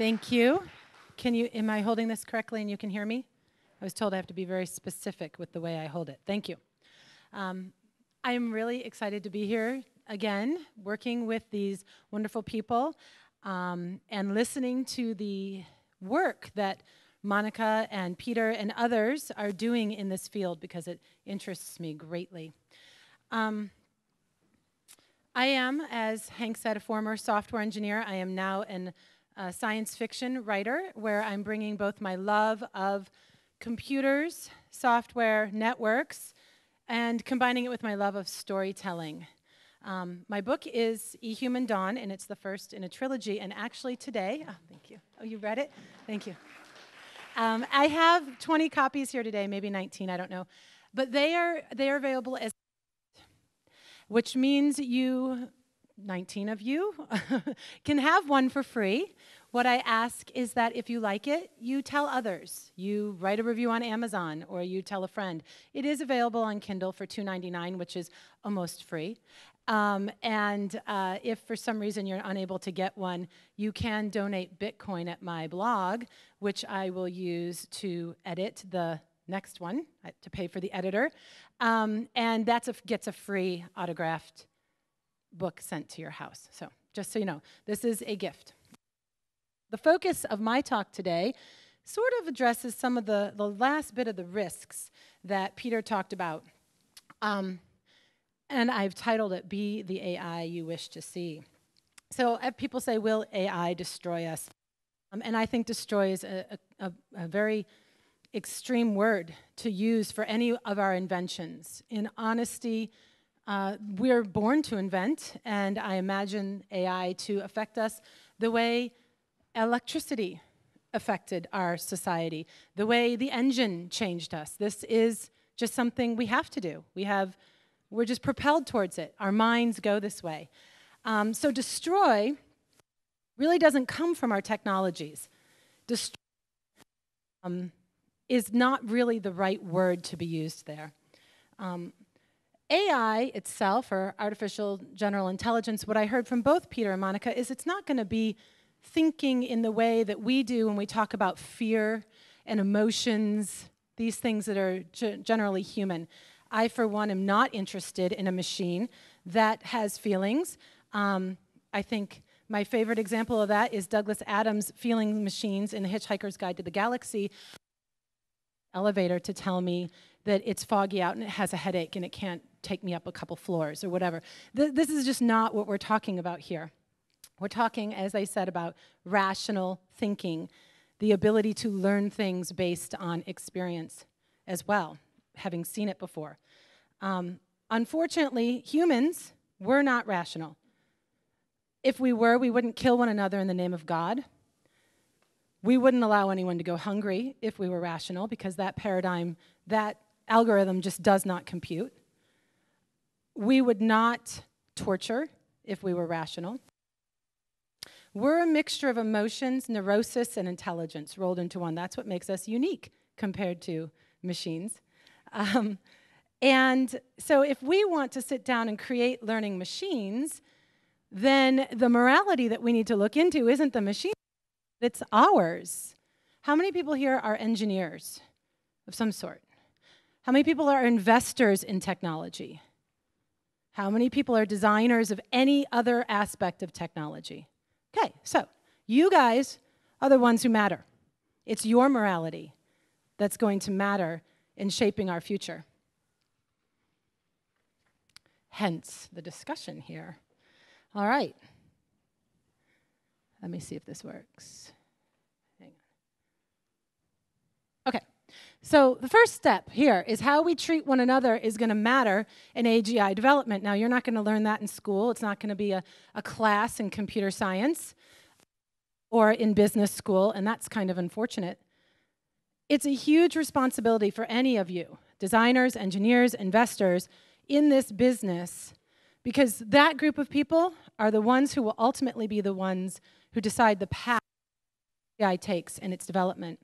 Thank you. Am I holding this correctly and you can hear me? I was told I have to be very specific with the way I hold it. Thank you. I am really excited to be here again, working with these wonderful people and listening to the work that Monica and Peter and others are doing in this field because it interests me greatly. I am, as Hank said, a former software engineer. I am now a science fiction writer where I'm bringing both my love of computers, software, networks, and combining it with my love of storytelling. My book is E-Human Dawn, and it's the first in a trilogy. And actually today, thank you. Oh, you read it? Thank you. I have 20 copies here today, maybe 19, I don't know. But they are available as, which means 19 of you, can have one for free. What I ask is that if you like it, you tell others. You write a review on Amazon, or you tell a friend. It is available on Kindle for $2.99, which is almost free. If for some reason you're unable to get one, you can donate Bitcoin at my blog, which I will use to edit the next one, to pay for the editor. And that gets a free autographed book sent to your house. So just so you know, this is a gift. The focus of my talk today sort of addresses some of the last bit of the risks that Peter talked about. And I've titled it, Be the AI You Wish to See. So people say, will AI destroy us? And I think destroy is a very extreme word to use for any of our inventions. In honesty, we're born to invent, and I imagine AI to affect us the way electricity affected our society, the way the engine changed us. This is just something we have to do. We're just propelled towards it. Our minds go this way. So destroy really doesn't come from our technologies. Destroy is not really the right word to be used there. AI itself, or artificial general intelligence, what I heard from both Peter and Monica is it's not going to be thinking in the way that we do when we talk about fear and emotions, these things that are generally human. I, for one, am not interested in a machine that has feelings. I think my favorite example of that is Douglas Adams' feeling machines in The Hitchhiker's Guide to the Galaxy. Elevator to tell me that it's foggy out and it has a headache and it can't take me up a couple floors or whatever. This is just not what we're talking about here. We're talking, as I said, about rational thinking, the ability to learn things based on experience as well, having seen it before. Unfortunately, humans, we're not rational. If we were, we wouldn't kill one another in the name of God. We wouldn't allow anyone to go hungry if we were rational, because that paradigm, that algorithm just does not compute. We would not torture if we were rational. We're a mixture of emotions, neurosis, and intelligence rolled into one. That's what makes us unique compared to machines. And so if we want to sit down and create learning machines, then the morality that we need to look into isn't the machine, it's ours. How many people here are engineers of some sort? How many people are investors in technology? How many people are designers of any other aspect of technology? Okay, so you guys are the ones who matter. It's your morality that's going to matter in shaping our future. Hence the discussion here. All right. Let me see if this works. Hang on. Okay, so the first step here is how we treat one another is going to matter in AGI development. Now, you're not going to learn that in school. It's not going to be a class in computer science or in business school, and that's kind of unfortunate. It's a huge responsibility for any of you, designers, engineers, investors, in this business, because that group of people are the ones who will ultimately be the ones who decide the path AI takes in its development.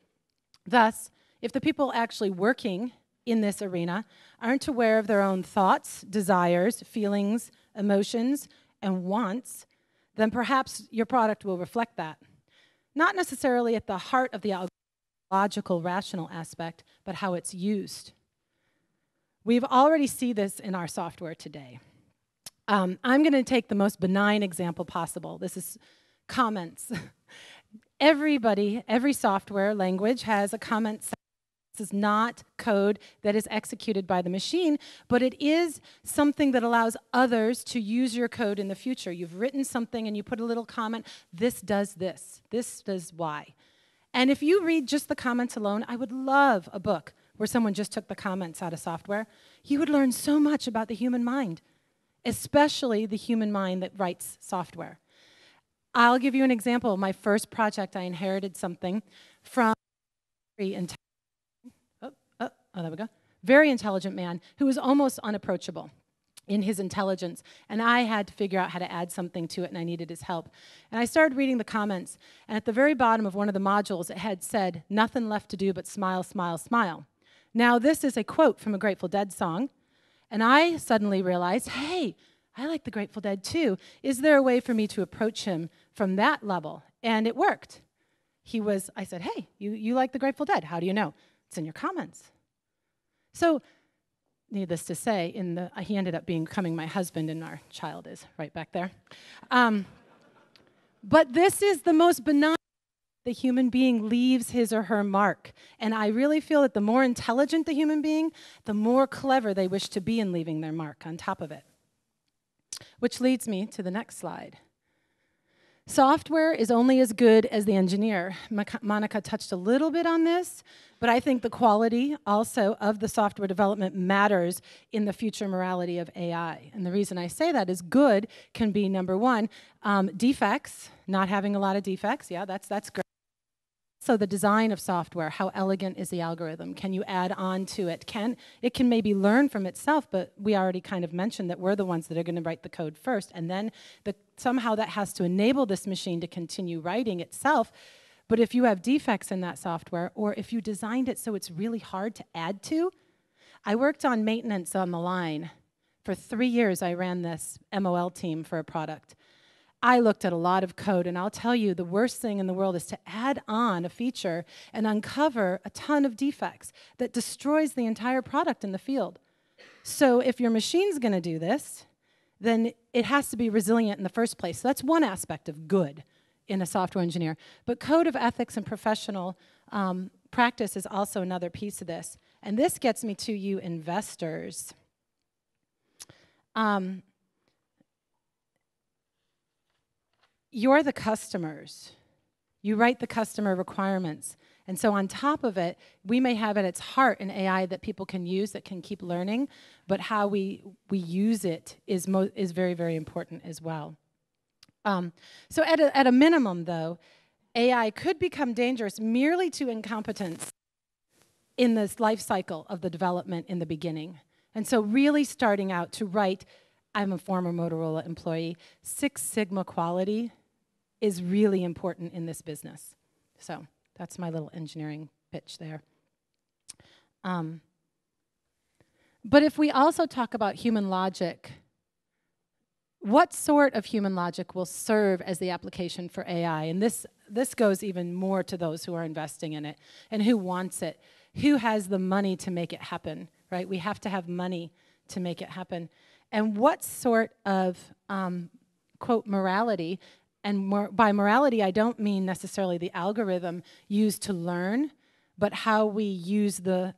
Thus, if the people actually working in this arena aren't aware of their own thoughts, desires, feelings, emotions, and wants, then perhaps your product will reflect that. not necessarily at the heart of the logical, rational aspect, but how it's used. We've already seen this in our software today. I'm going to take the most benign example possible. This is comments. Every software language has a comment section. This is not code that is executed by the machine, but it is something that allows others to use your code in the future. You've written something and you put a little comment, this does Y. And if you read just the comments alone, I would love a book where someone just took the comments out of software. You would learn so much about the human mind, especially the human mind that writes software. I'll give you an example. My first project, I inherited something from there we go. Very intelligent man who was almost unapproachable in his intelligence. And I had to figure out how to add something to it, and I needed his help. And I started reading the comments, and at the very bottom of one of the modules, it had said, "Nothing left to do but smile, smile, smile." Now, this is a quote from a Grateful Dead song, and I suddenly realized, hey, I like the Grateful Dead too. Is there a way for me to approach him from that level? And it worked. I said, hey, you like the Grateful Dead. How do you know? It's in your comments. So, needless to say, he ended up becoming my husband, and our child is right back there. But this is the most benign. The human being leaves his or her mark. And I really feel that the more intelligent the human being, the more clever they wish to be in leaving their mark on top of it. Which leads me to the next slide. Software is only as good as the engineer. Monica touched a little bit on this, but I think the quality also of the software development matters in the future morality of AI. And the reason I say that is good can be, number one, defects, not having a lot of defects. Yeah, that's great. So the design of software, how elegant is the algorithm? Can you add on to it? It can maybe learn from itself, but we already kind of mentioned that we're the ones that are going to write the code first, and then somehow that has to enable this machine to continue writing itself. But if you have defects in that software, or if you designed it so it's really hard to add to, I worked on maintenance on the line. For 3 years, I ran this MOL team for a product. I looked at a lot of code, and I'll tell you, the worst thing in the world is to add on a feature and uncover a ton of defects that destroys the entire product in the field. So if your machine's going to do this, then it has to be resilient in the first place. So that's one aspect of good in a software engineer. But code of ethics and professional practice is also another piece of this. And this gets me to you investors. You're the customers. You write the customer requirements. And so on top of it, we may have at its heart an AI that people can use, that can keep learning, but how we use it is very, very important as well. So at a minimum, though, AI could become dangerous merely to incompetence in this life cycle of the development in the beginning. And so really starting out to write, I'm a former Motorola employee, Six Sigma quality is really important in this business. So that's my little engineering pitch there. But if we also talk about human logic, what sort of human logic will serve as the application for AI? And this goes even more to those who are investing in it and who wants it, who has the money to make it happen, right? We have to have money to make it happen. And what sort of, quote, morality, and by morality I don't mean necessarily the algorithm used to learn, but how we use the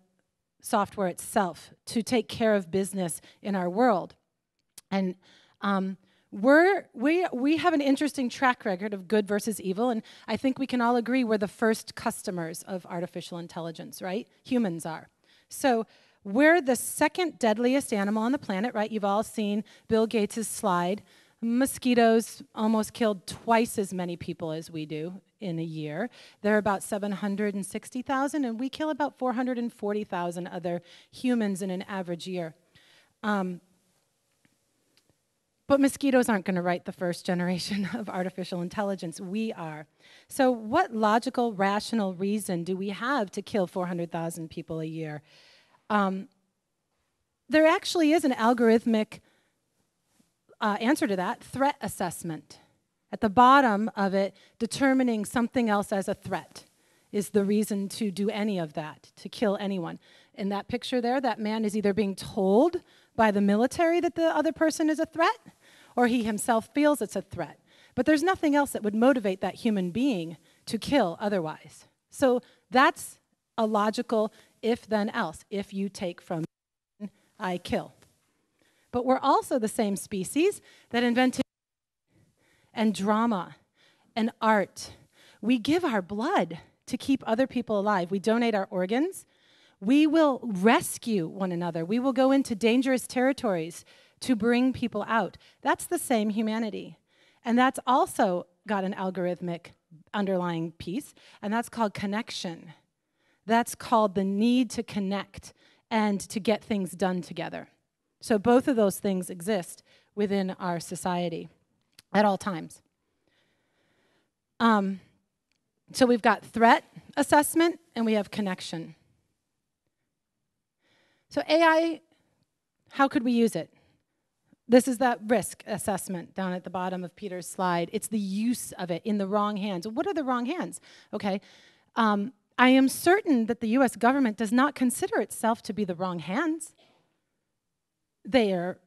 software itself to take care of business in our world. And we have an interesting track record of good versus evil, and I think we can all agree we're the first customers of artificial intelligence, right? Humans are. So we're the second deadliest animal on the planet, right? You've all seen Bill Gates' slide. Mosquitoes almost killed twice as many people as we do in a year. They're about 760,000, and we kill about 440,000 other humans in an average year. But mosquitoes aren't going to write the first generation of artificial intelligence. We are. So what logical, rational reason do we have to kill 400,000 people a year? There actually is an algorithmic answer to that, threat assessment. At the bottom of it, determining something else as a threat is the reason to do any of that, to kill anyone. In that picture there, that man is either being told by the military that the other person is a threat, or he himself feels it's a threat. But there's nothing else that would motivate that human being to kill otherwise. So that's a logical if then else. If you take from me, I kill. But we're also the same species that invented and drama and art. We give our blood to keep other people alive. We donate our organs. We will rescue one another. We will go into dangerous territories to bring people out. That's the same humanity. And that's also got an algorithmic underlying piece, and that's called connection. That's called the need to connect and to get things done together. So both of those things exist within our society at all times. So we've got threat assessment and we have connection. So AI, how could we use it? This is that risk assessment down at the bottom of Peter's slide. It's the use of it in the wrong hands. What are the wrong hands? Okay, I am certain that the US government does not consider itself to be the wrong hands. They are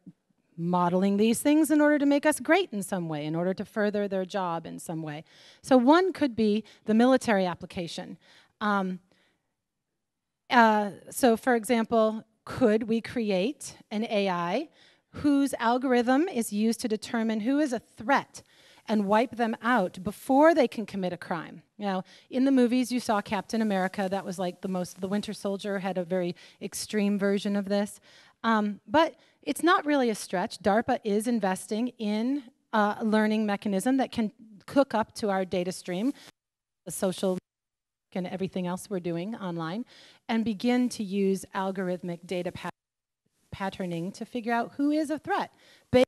modeling these things in order to make us great in some way, in order to further their job in some way. So one could be the military application. So for example, could we create an AI whose algorithm is used to determine who is a threat and wipe them out before they can commit a crime? You know, in the movies you saw Captain America, that was like the Winter Soldier had a very extreme version of this. But it's not really a stretch. DARPA is investing in a learning mechanism that can hook up to our data stream, the social and everything else we're doing online, and begin to use algorithmic data patterning to figure out who is a threat based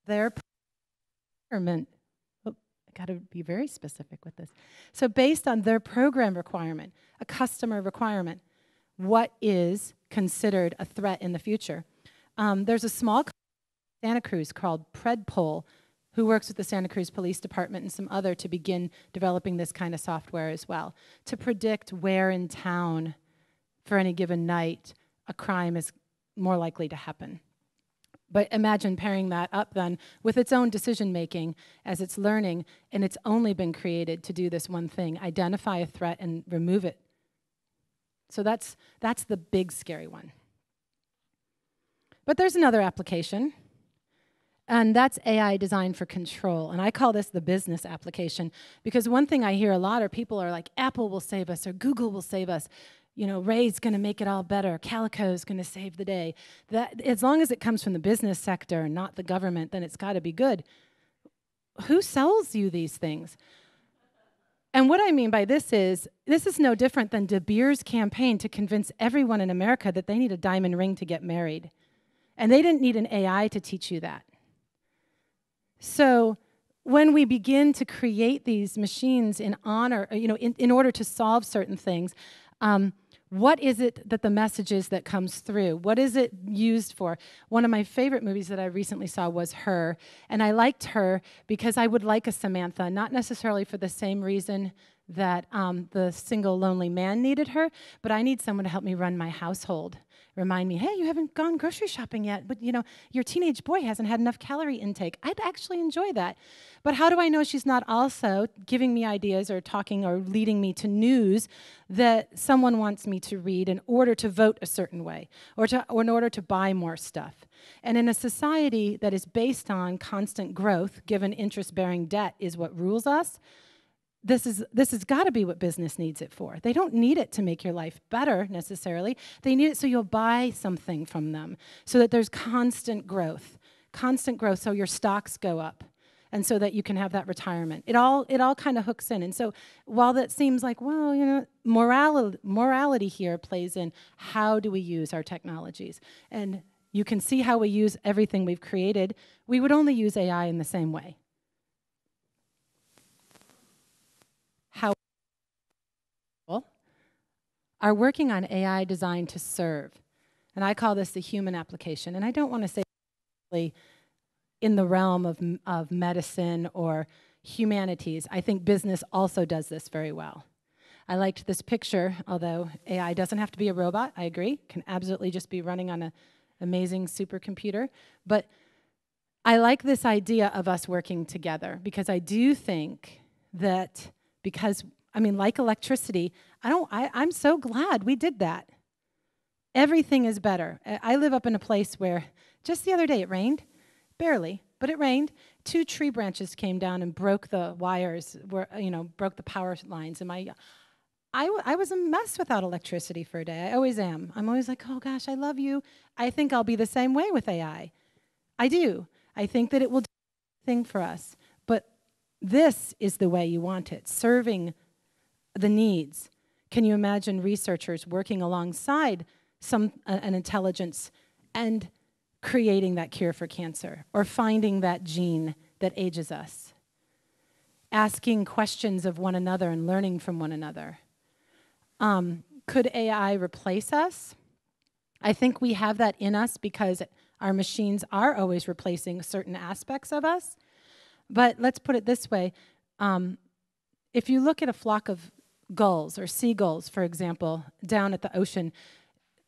on their requirement. Oh, I got to be very specific with this. So based on their program requirement, a customer requirement, what is considered a threat in the future? There's a small company in Santa Cruz called Predpol, who works with the Santa Cruz Police Department and some other to begin developing this kind of software as well, to predict where in town, for any given night, a crime is more likely to happen. But imagine pairing that up then with its own decision making as it's learning, and it's only been created to do this one thing, identify a threat and remove it. So that's the big scary one. But there's another application, and that's AI designed for control. And I call this the business application, because one thing I hear a lot are people are like, Apple will save us or Google will save us. You know, Ray's going to make it all better. Calico's going to save the day. That, as long as it comes from the business sector and not the government, then it's got to be good. Who sells you these things? And what I mean by this is no different than De Beers' campaign to convince everyone in America that they need a diamond ring to get married. And they didn't need an AI to teach you that. So when we begin to create these machines in honor, you know, in order to solve certain things, what is it that the message is that comes through? What is it used for? One of my favorite movies that I recently saw was Her, and I liked Her because I would like a Samantha, not necessarily for the same reason that the single lonely man needed her, but I need someone to help me run my household. Remind me, hey, you haven't gone grocery shopping yet, but you know, your teenage boy hasn't had enough calorie intake. I'd actually enjoy that. But how do I know she's not also giving me ideas or talking or leading me to news that someone wants me to read in order to vote a certain way or in order to buy more stuff? And in a society that is based on constant growth, given interest-bearing debt is what rules us, this has got to be what business needs it for. They don't need it to make your life better necessarily. They need it so you'll buy something from them, so that there's constant growth so your stocks go up, and so that you can have that retirement. It all kind of hooks in. And so while that seems like, well, you know, morality here plays in how do we use our technologies. And you can see how we use everything we've created. We would only use AI in the same way. How are working on AI designed to serve. And I call this the human application. And I don't want to say in the realm of medicine or, humanities. I think business also does this very well. I liked this picture, although AI doesn't have to be a robot, I agree. Can absolutely just be running on an amazing supercomputer. But I like this idea of us working together, because I do think that like electricity, I'm so glad we did that. Everything is better. I live up in a place where just the other day it rained, barely, but it rained. 2 tree branches came down and broke the wires, broke the power lines. And I was a mess without electricity for a day. I always am. I'm always like, oh gosh, I love you. I think I'll be the same way with AI. I do. I think that it will do thing for us. But this is the way you want it, serving the needs. Can you imagine researchers working alongside an intelligence and creating that cure for cancer, or finding that gene that ages us? Asking questions of one another and learning from one another. Could AI replace us? I think we have that in us because our machines are always replacing certain aspects of us. But let's put it this way. If you look at a flock of gulls or seagulls, for example, down at the ocean,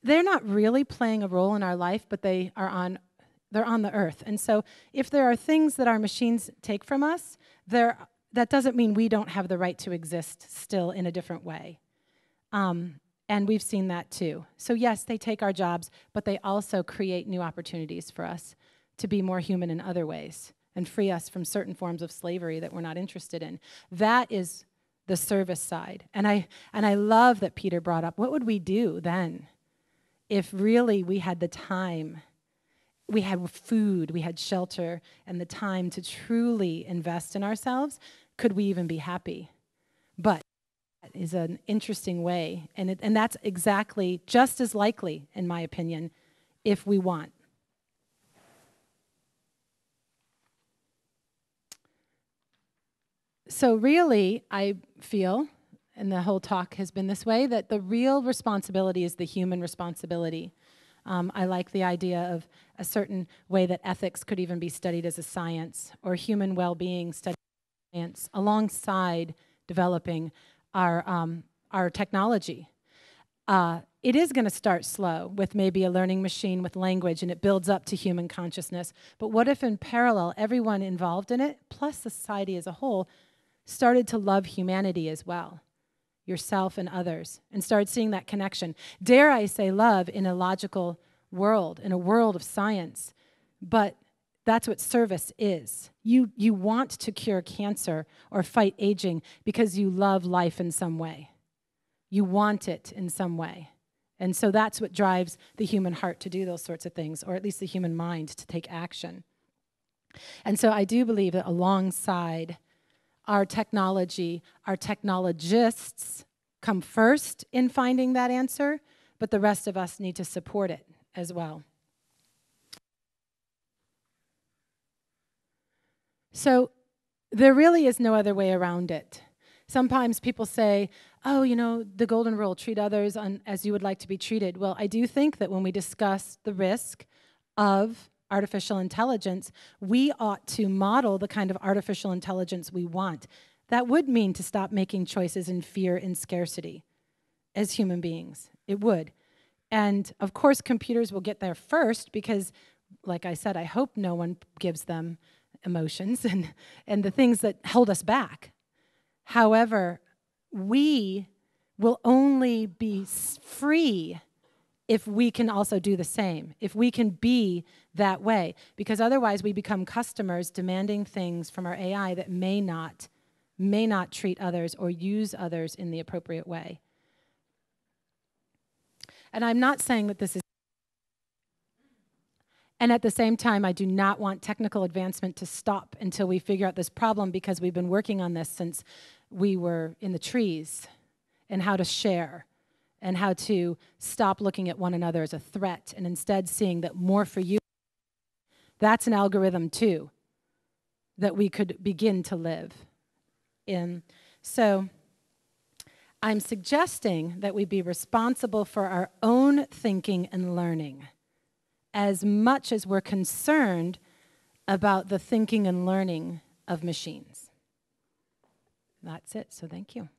they're not really playing a role in our life, but they're on the earth. And so if there are things that our machines take from us, that doesn't mean we don't have the right to exist still in a different way. And we've seen that too. So yes, they take our jobs, but they also create new opportunities for us to be more human in other ways and free us from certain forms of slavery that we're not interested in. That is the service side. And I love that Peter brought up, what would we do then if really we had the time, we had food, we had shelter, and the time to truly invest in ourselves? Could we even be happy? But that is an interesting way, and that's exactly just as likely, in my opinion, if we want. So really, I feel, and the whole talk has been this way, that the real responsibility is the human responsibility. I like the idea of a certain way that ethics could even be studied as a science, or human well-being studied as a science, alongside developing our technology. It is going to start slow with maybe a learning machine with language, and it builds up to human consciousness. But what if in parallel, everyone involved in it, plus society as a whole, started to love humanity as well, yourself and others, and started seeing that connection? Dare I say love in a logical world, in a world of science, but that's what service is. You want to cure cancer or fight aging because you love life in some way. You want it in some way. And so that's what drives the human heart to do those sorts of things, or at least the human mind to take action. And so I do believe that alongside our technology, our technologists come first in finding that answer, but the rest of us need to support it as well. So there really is no other way around it. Sometimes people say, oh, the golden rule, treat others as you would like to be treated. Well, I do think that when we discuss the risk of artificial intelligence, we ought to model the kind of artificial intelligence we want. That would mean to stop making choices in fear and scarcity as human beings. It would. And of course, computers will get there first because, like I said, I hope no one gives them emotions and the things that hold us back. However, we will only be free if we can also do the same, if we can be that way, because otherwise we become customers demanding things from our AI that may not treat others or use others in the appropriate way. And I'm not saying that this is, and at the same time, I do not want technical advancement to stop until we figure out this problem, because we've been working on this since we were in the trees, and how to share, and how to stop looking at one another as a threat, and instead seeing that more for you, that's an algorithm too, that we could begin to live in. So I'm suggesting that we be responsible for our own thinking and learning, as much as we're concerned about the thinking and learning of machines. That's it. So thank you.